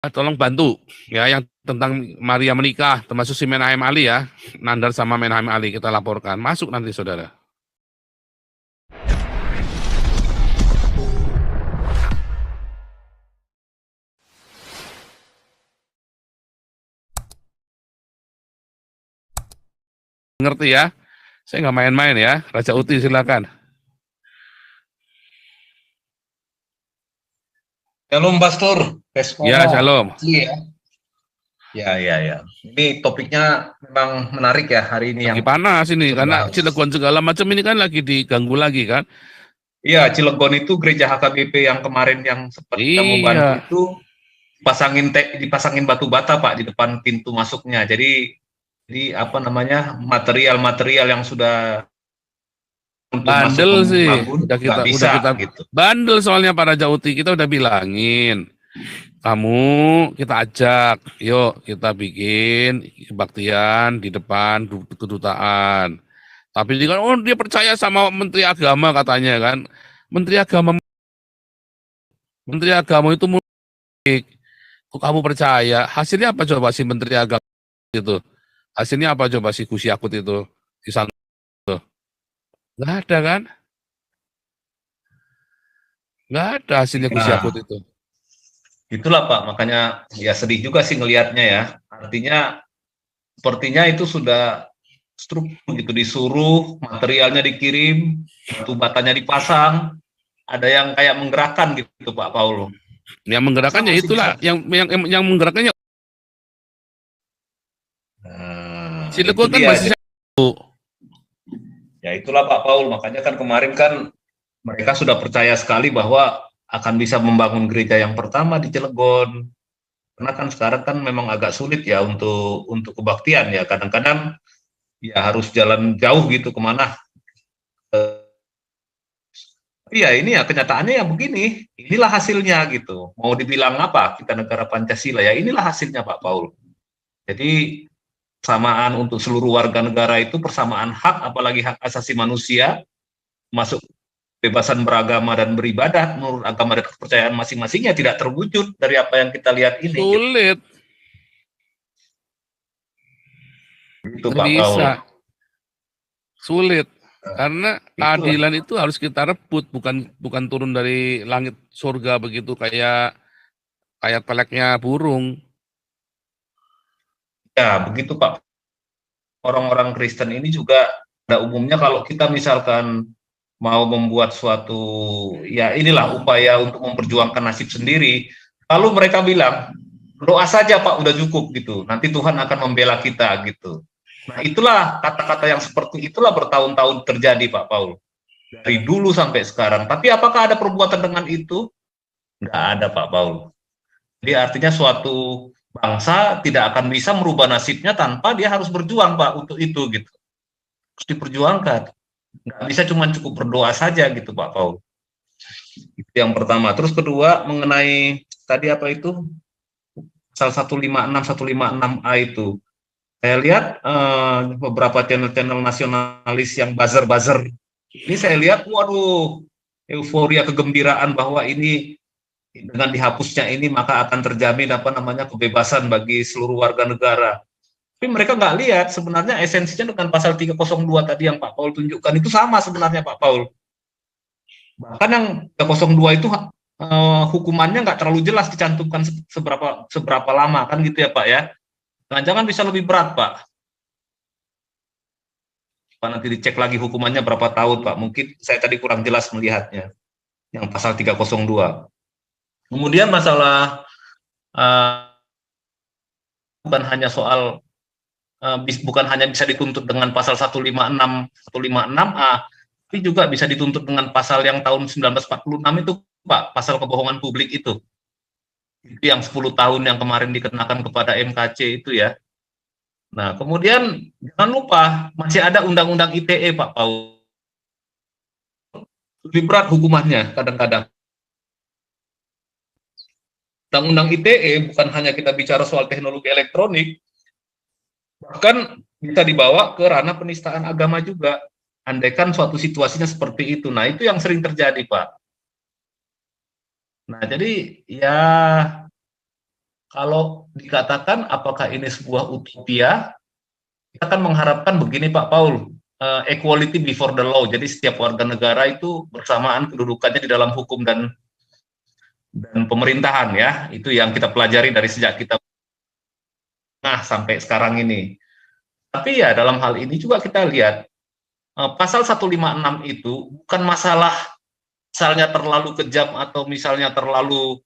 Tolong bantu ya yang tentang Maria menikah, termasuk si Menahem Ali ya, Nandar sama Menahem Ali kita laporkan. Masuk nanti saudara. Ngerti ya? Saya nggak main-main ya. Raja Uti silakan. Shalom Pastor, Ya, Pesmono, shalom. ya. Ya. Ini topiknya memang menarik ya hari ini Lagi yang panas ini kita karena bahas. Cilegon segala macam ini kan lagi diganggu lagi kan. Iya, Cilegon itu gereja HKBP yang kemarin yang sempat kita mau bantu Iya, itu dipasangin batu bata Pak di depan pintu masuknya. Jadi apa namanya material-material yang sudah untuk masuk bandel sih. membangun nggak Udah bisa kita gitu. bandel soalnya para Jauti kita udah bilangin. Kamu kita ajak, yuk kita bikin kebaktian di depan kedutaan. Tapi dia kan, oh dia percaya sama Menteri Agama katanya kan. Menteri Agama, Menteri Agama itu mudik. Kok kamu percaya? Hasilnya apa coba si Menteri Agama itu? Hasilnya apa coba si Gus Yakut itu? Di sana tuh. Nggak ada kan? Nggak ada hasilnya Gus Yakut Nah, itu. itulah Pak, makanya ya sedih juga sih ngelihatnya ya. Artinya sepertinya itu sudah struktur gitu, disuruh materialnya dikirim, batu batanya dipasang, ada yang kayak menggerakkan gitu Pak Paul. Yang Masa menggerakkannya masih bisa? itulah, yang menggerakkannya Itu Cilegon kan dia. basisnya itu. Ya itulah Pak Paul, makanya kan kemarin kan mereka sudah percaya sekali bahwa akan bisa membangun gereja yang pertama di Cilegon. Karena kan sekarang kan memang agak sulit ya untuk kebaktian ya. Kadang-kadang ya harus jalan jauh gitu kemana. Iya, ini ya kenyataannya yang begini. Inilah hasilnya gitu. Mau dibilang apa? Kita negara Pancasila ya. Inilah hasilnya Pak Paul. Jadi persamaan untuk seluruh warga negara itu persamaan hak, apalagi hak asasi manusia, masuk kebebasan beragama dan beribadah menurut agama dan kepercayaan masing-masingnya tidak terwujud dari apa yang kita lihat ini. Sulit, Gitu nggak Pak bisa, Paul. sulit. Karena Itulah. keadilan itu harus kita rebut, bukan bukan turun dari langit surga begitu kayak kayak peleknya burung. Ya, begitu Pak. Orang-orang Kristen ini juga pada umumnya kalau kita misalkan mau membuat suatu ya inilah upaya untuk memperjuangkan nasib sendiri, lalu mereka bilang doa saja Pak udah cukup gitu, nanti Tuhan akan membela kita gitu. Nah itulah kata-kata yang seperti itulah bertahun-tahun terjadi Pak Paul, dari dulu sampai sekarang. Tapi apakah ada perbuatan dengan itu? Nggak ada Pak Paul. Jadi artinya suatu bangsa tidak akan bisa merubah nasibnya tanpa dia harus berjuang Pak untuk itu gitu, harus diperjuangkan. Nggak bisa cuma cukup berdoa saja gitu Pak Paul. Itu yang pertama. Terus kedua mengenai tadi apa itu pasal 156 itu. Saya lihat beberapa channel-channel nasionalis yang buzzer-buzzer ini saya lihat waduh euforia kegembiraan bahwa ini dengan dihapusnya ini maka akan terjamin apa namanya kebebasan bagi seluruh warga negara. Tapi mereka nggak lihat sebenarnya esensinya dengan pasal 302 tadi yang Pak Paul tunjukkan itu sama sebenarnya Pak Paul. Bahkan yang 302 itu hukumannya nggak terlalu jelas dicantumkan seberapa lama kan gitu ya Pak ya. Jangan-jangan bisa lebih berat Pak. Pak nanti dicek lagi hukumannya berapa tahun Pak. Mungkin saya tadi kurang jelas melihatnya. Yang pasal 302. Kemudian masalah bukan hanya soal bukan hanya bisa dituntut dengan pasal 156A, tapi juga bisa dituntut dengan pasal yang tahun 1946 itu Pak, pasal kebohongan publik itu yang 10 tahun yang kemarin dikenakan kepada MKC itu ya. Nah, kemudian jangan lupa masih ada undang-undang ITE Pak Paul. Lebih berat hukumannya kadang-kadang. Undang-undang ITE bukan hanya kita bicara soal teknologi elektronik, bahkan bisa dibawa ke ranah penistaan agama juga. Andaikan suatu situasinya seperti itu. Nah, itu yang sering terjadi, Pak. Nah, jadi ya kalau dikatakan apakah ini sebuah utopia, kita kan mengharapkan begini Pak Paul, equality before the law. Jadi setiap warga negara itu bersamaan kedudukannya di dalam hukum dan pemerintahan ya. Itu yang kita pelajari dari sejak kita sampai sekarang ini. Tapi ya dalam hal ini juga kita lihat pasal 156 itu bukan masalah misalnya terlalu kejam atau misalnya terlalu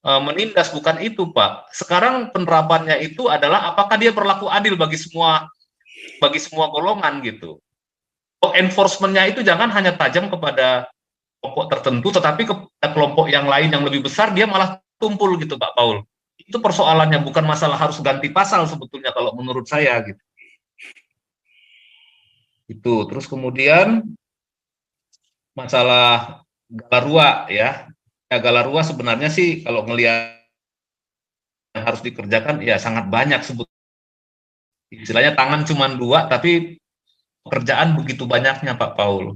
menindas, bukan itu Pak. Sekarang penerapannya itu adalah apakah dia berlaku adil bagi semua golongan gitu. Enforcement-nya itu jangan hanya tajam kepada kelompok tertentu, tetapi kepada kelompok yang lain yang lebih besar dia malah tumpul gitu Pak Paul. Itu persoalannya, bukan masalah harus ganti pasal sebetulnya kalau menurut saya gitu. Itu terus kemudian masalah Galarua ya. Ya Galarua sebenarnya sih kalau ngelihat yang harus dikerjakan ya sangat banyak sebetulnya. Istilahnya tangan cuma 2 tapi pekerjaan begitu banyaknya Pak Paul.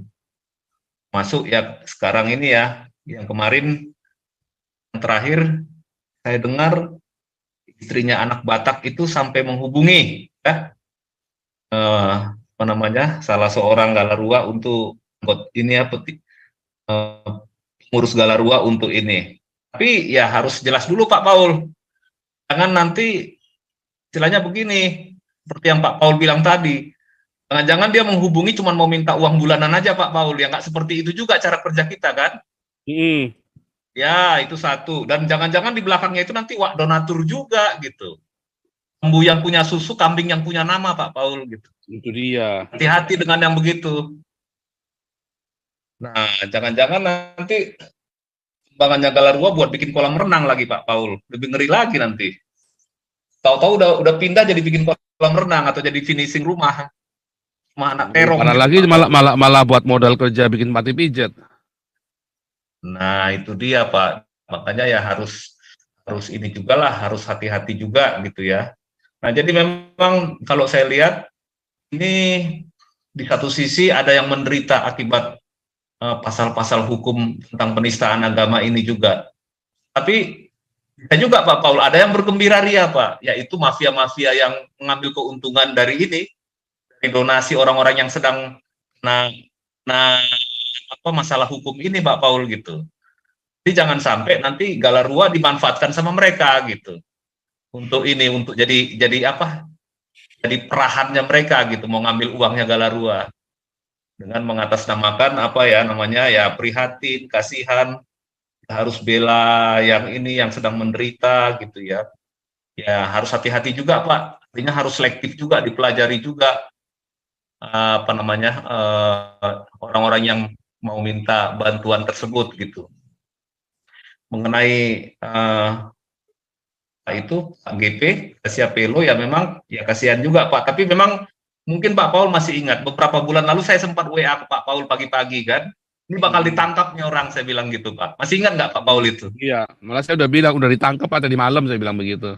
Masuk ya sekarang ini ya, yang kemarin yang terakhir saya dengar istrinya anak Batak itu sampai menghubungi ya apa namanya salah seorang Galarua untuk ini ya ngurus Galarua untuk ini. Tapi ya harus jelas dulu Pak Paul. Jangan nanti istilahnya begini, seperti yang Pak Paul bilang tadi, jangan-jangan dia menghubungi cuma mau minta uang bulanan aja Pak Paul, ya nggak seperti itu juga cara kerja kita kan? Ya itu satu, dan jangan-jangan di belakangnya itu nanti wak donatur juga gitu. Lembu yang punya susu, kambing yang punya nama Pak Paul gitu. Itu dia. Hati-hati dengan yang begitu. Nah, jangan-jangan nanti kembangannya Galarua buat bikin kolam renang lagi Pak Paul, lebih ngeri lagi nanti. Tahu-tahu udah pindah jadi bikin kolam renang atau jadi finishing rumah anak terong. Parah lagi malah buat modal kerja bikin mati pijat. Nah itu dia Pak, makanya ya harus ini juga lah, harus hati-hati juga gitu ya. Nah jadi memang kalau saya lihat ini di satu sisi ada yang menderita akibat pasal-pasal hukum tentang penistaan agama ini juga. Tapi ada juga Pak Paul, ada yang bergembira ria Pak, yaitu mafia-mafia yang mengambil keuntungan dari ini, dari donasi orang-orang yang sedang masalah hukum ini Pak Paul gitu. Jadi jangan sampai nanti Galarua dimanfaatkan sama mereka gitu. Untuk ini, untuk jadi apa? Jadi perahannya mereka gitu, mau ngambil uangnya Galarua. Dengan mengatasnamakan apa ya namanya ya prihatin, kasihan, harus bela yang ini yang sedang menderita gitu ya. Ya harus hati-hati juga Pak. Artinya harus selektif juga, dipelajari juga apa namanya orang-orang yang mau minta bantuan tersebut gitu. Mengenai itu Pak GP, Kasia Pelo ya memang ya kasihan juga Pak. Tapi memang mungkin Pak Paul masih ingat beberapa bulan lalu saya sempat WA ke Pak Paul pagi-pagi kan. Ini bakal ditangkapnya orang, saya bilang gitu Pak. Masih ingat nggak Pak Paul itu? Iya, malah saya udah bilang udah ditangkap tadi malam saya bilang begitu.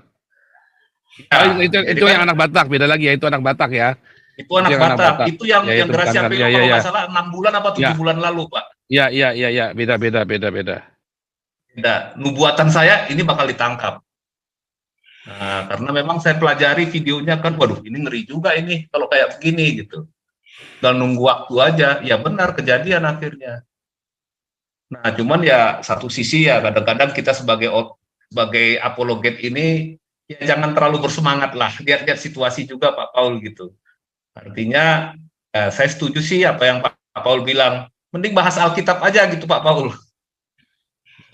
Ya, itu yang anak Batak, beda lagi ya, itu anak Batak ya. Itu anak Batak. Itu yang Gracia Pelo kalau nggak salah 6 bulan apa 7 bulan lalu Pak. Iya, beda. Nah, nubuatan saya ini bakal ditangkap. Nah, karena memang saya pelajari videonya kan, waduh ini ngeri juga ini kalau kayak begini gitu. Dan nunggu waktu aja, ya benar kejadian akhirnya. Nah, cuman ya satu sisi ya kadang-kadang kita sebagai apologet ini ya jangan terlalu bersemangat lah, lihat-lihat situasi juga Pak Paul gitu. Artinya saya setuju sih apa yang Pak Paul bilang, mending bahas Alkitab aja gitu Pak Paul.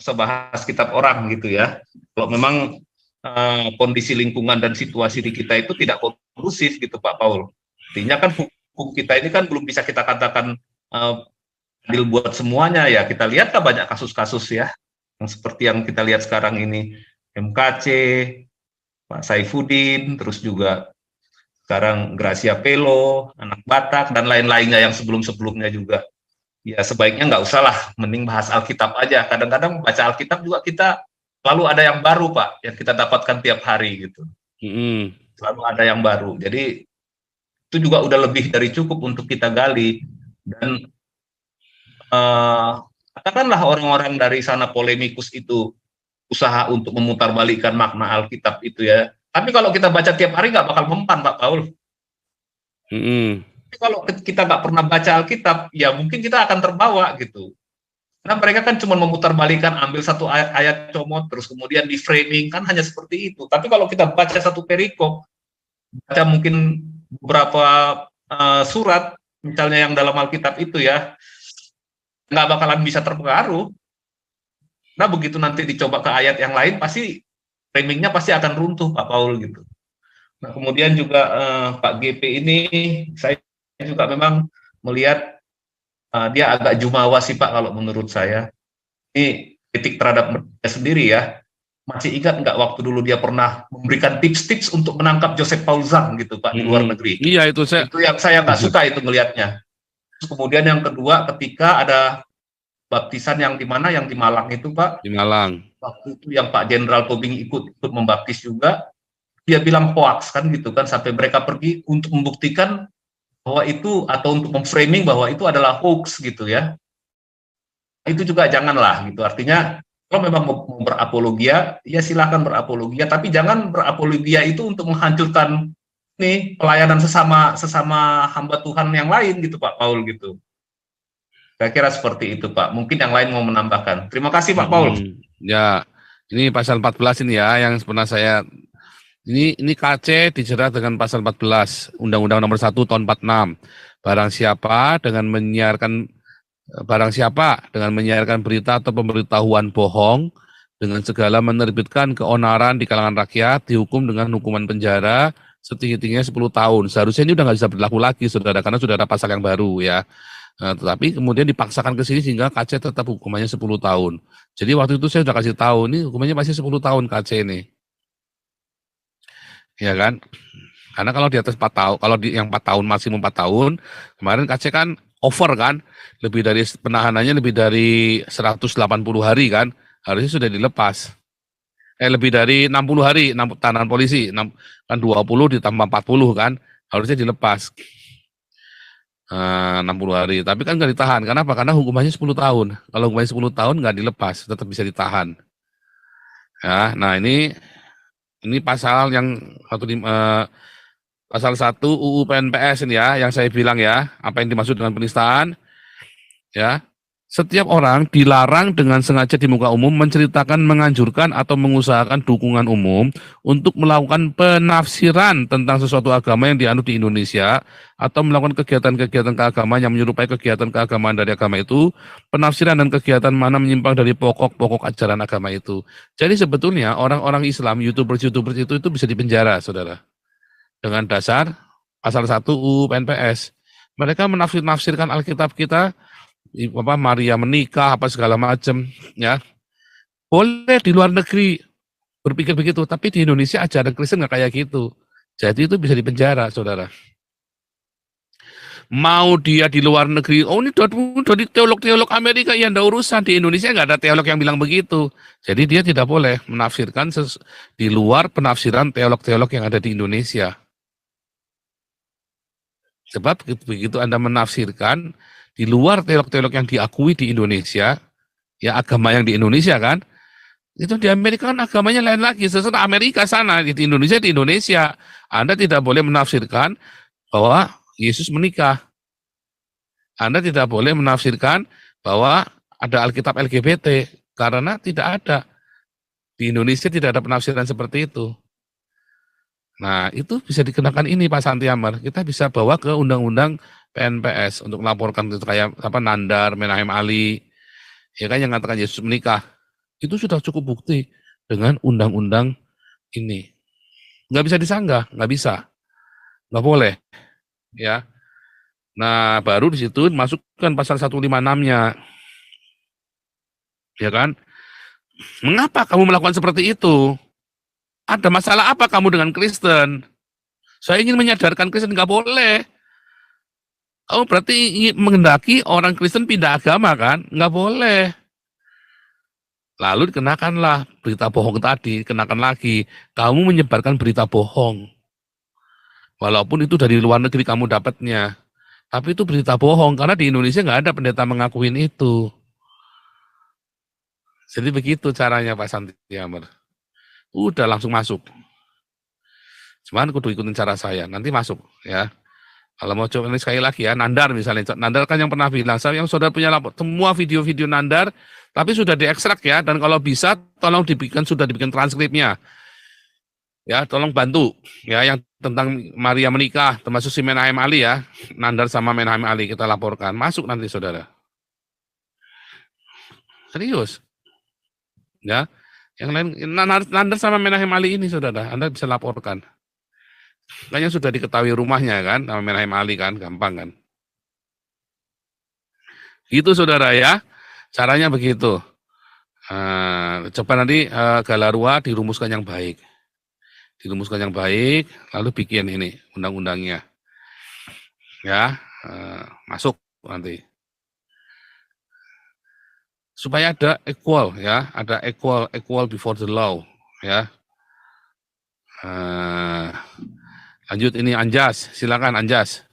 Sebahas kitab orang gitu ya. Kalau memang kondisi lingkungan dan situasi di kita itu tidak kondusif gitu Pak Paul. Artinya kan hukum kita ini kan belum bisa kita katakan adil buat semuanya ya. Kita lihat kan banyak kasus-kasus ya, yang seperti yang kita lihat sekarang ini, MKC, Pak Saifuddin, terus juga sekarang Gracia Pelo, anak Batak, dan lain-lainnya yang sebelum-sebelumnya juga. Ya sebaiknya nggak usah lah, mending bahas Alkitab aja. Kadang-kadang baca Alkitab juga kita selalu ada yang baru Pak, yang kita dapatkan tiap hari gitu. Selalu ada yang baru. Jadi itu juga udah lebih dari cukup untuk kita gali. Dan katakanlah orang-orang dari sana polemikus itu usaha untuk memutarbalikkan makna Alkitab itu ya. Tapi kalau kita baca tiap hari nggak bakal mempan, Pak Paul. Tapi kalau kita nggak pernah baca Alkitab, ya mungkin kita akan terbawa gitu. Karena mereka kan cuma memutarbalikkan, ambil satu ayat comot, terus kemudian di framing, kan hanya seperti itu. Tapi kalau kita baca satu perikop, baca mungkin beberapa surat, misalnya yang dalam Alkitab itu ya, nggak bakalan bisa terpengaruh. Nah begitu nanti dicoba ke ayat yang lain, pasti framingnya pasti akan runtuh, Pak Paul gitu. Nah kemudian juga Pak GP ini, saya juga memang melihat dia agak jumawa sih Pak kalau menurut saya. Ini kritik terhadap mereka sendiri ya. Masih ingat nggak waktu dulu dia pernah memberikan tips-tips untuk menangkap Joseph Paul Zhang gitu Pak di luar negeri. Iya itu yang saya nggak suka itu ngelihatnya. Terus kemudian yang kedua ketika ada baptisan yang di mana, yang di Malang itu Pak. Di Malang. Waktu itu yang Pak Jenderal Tobing ikut membaptis juga. Dia bilang hoax kan gitu kan, sampai mereka pergi untuk membuktikan bahwa itu, atau untuk memframing bahwa itu adalah hoax gitu ya. Itu juga janganlah gitu. Artinya kalau memang mau berapologia, ya silahkan berapologia, tapi jangan berapologia itu untuk menghancurkan nih pelayanan sesama hamba Tuhan yang lain gitu Pak Paul gitu. Saya kira seperti itu Pak. Mungkin yang lain mau menambahkan. Terima kasih Pak Paul. Ya, ini pasal 14 ini ya yang pernah saya ini KC dijerat dengan pasal 14 Undang-Undang Nomor 1 Tahun 46. Barang siapa dengan menyiarkan berita atau pemberitahuan bohong dengan segala menerbitkan keonaran di kalangan rakyat dihukum dengan hukuman penjara setinggi-tingginya 10 tahun. Seharusnya ini udah nggak bisa berlaku lagi, saudara, karena sudah ada pasal yang baru ya. Nah, tetapi kemudian dipaksakan ke sini sehingga KC tetap hukumannya 10 tahun. Jadi waktu itu saya sudah kasih tahu, ini hukumannya masih 10 tahun KC ini. Ya kan? Karena kalau di atas 4 tahun, kalau di yang 4 tahun maksimum 4 tahun, kemarin KC kan over kan, lebih dari penahanannya lebih dari 180 hari kan, harusnya sudah dilepas. Lebih dari 60 hari tahanan polisi, kan 20 ditambah 40 kan, harusnya dilepas. 60 hari, tapi kan nggak ditahan. Kenapa? Karena hukumannya 10 tahun. Kalau hukumannya 10 tahun nggak dilepas, tetap bisa ditahan. Ya, nah ini pasal yang pasal 1 UU PNPS ini ya, yang saya bilang ya, apa yang dimaksud dengan penistaan, ya. Setiap orang dilarang dengan sengaja di muka umum menceritakan, menganjurkan, atau mengusahakan dukungan umum untuk melakukan penafsiran tentang sesuatu agama yang dianut di Indonesia, atau melakukan kegiatan-kegiatan keagamaan yang menyerupai kegiatan keagamaan dari agama itu, penafsiran dan kegiatan mana menyimpang dari pokok-pokok ajaran agama itu. Jadi sebetulnya orang-orang Islam, YouTubers itu bisa dipenjara, saudara. Dengan dasar pasal 1 UU PNPS. Mereka menafsirkan Alkitab kita, Maria menikah apa segala macam ya. Boleh di luar negeri berpikir begitu, tapi di Indonesia ajaran Kristen nggak kayak gitu. Jadi itu bisa dipenjara, saudara. Mau dia di luar negeri, oh ini dari teolog-teolog Amerika, ya ndak urusan. Di Indonesia nggak ada teolog yang bilang begitu. Jadi dia tidak boleh menafsirkan di luar penafsiran teolog-teolog yang ada di Indonesia. Sebab begitu Anda menafsirkan di luar teolog-teolog yang diakui di Indonesia, ya agama yang di Indonesia kan, itu di Amerika kan agamanya lain lagi, sesuatu Amerika sana, di Indonesia. Anda tidak boleh menafsirkan bahwa Yesus menikah. Anda tidak boleh menafsirkan bahwa ada Alkitab LGBT, karena tidak ada. Di Indonesia tidak ada penafsiran seperti itu. Nah, itu bisa dikenakan ini Pak Santi Amar. Kita bisa bawa ke undang-undang PNPS untuk melaporkan itu kayak apa Nandar, Menahem Ali, ya kan yang mengatakan Yesus menikah. Itu sudah cukup bukti dengan undang-undang ini. Nggak bisa disanggah, nggak bisa. Nggak boleh. Ya. Nah, baru di situ masukkan pasal 156-nya. Ya kan? Mengapa kamu melakukan seperti itu? Ada masalah apa kamu dengan Kristen? Saya ingin menyadarkan Kristen, nggak boleh. Kamu berarti ingin menghendaki orang Kristen pindah agama kan? Nggak boleh. Lalu dikenakanlah berita bohong tadi, kenakan lagi. Kamu menyebarkan berita bohong. Walaupun itu dari luar negeri kamu dapatnya. Tapi itu berita bohong, karena di Indonesia nggak ada pendeta mengakuin itu. Jadi begitu caranya Pak Santiamer. Udah langsung masuk. Cuman kudu ikutin cara saya, nanti masuk ya. Kalau mau coba ini sekali lagi ya, Nandar misalnya. Nandar kan yang pernah bilang, saya yang saudara punya semua video-video Nandar, tapi sudah diekstrak ya, dan kalau bisa tolong sudah dibikin transkripnya. Ya, tolong bantu ya yang tentang Maria menikah, termasuk si Menahem Ali ya, Nandar sama Menahem Ali kita laporkan, masuk nanti saudara. Serius. Ya, yang lain Nandar sama Menahem Ali ini saudara, Anda bisa laporkan. Kayaknya sudah diketahui rumahnya kan, sama Menahem Ali kan, gampang kan. Gitu saudara ya, caranya begitu. Coba nanti Galarua dirumuskan yang baik. Dirumuskan yang baik, lalu bikin ini undang-undangnya. Ya, masuk nanti. Supaya ada equal ya, ada equal before the law ya. Lanjut ini Anjas, silakan Anjas.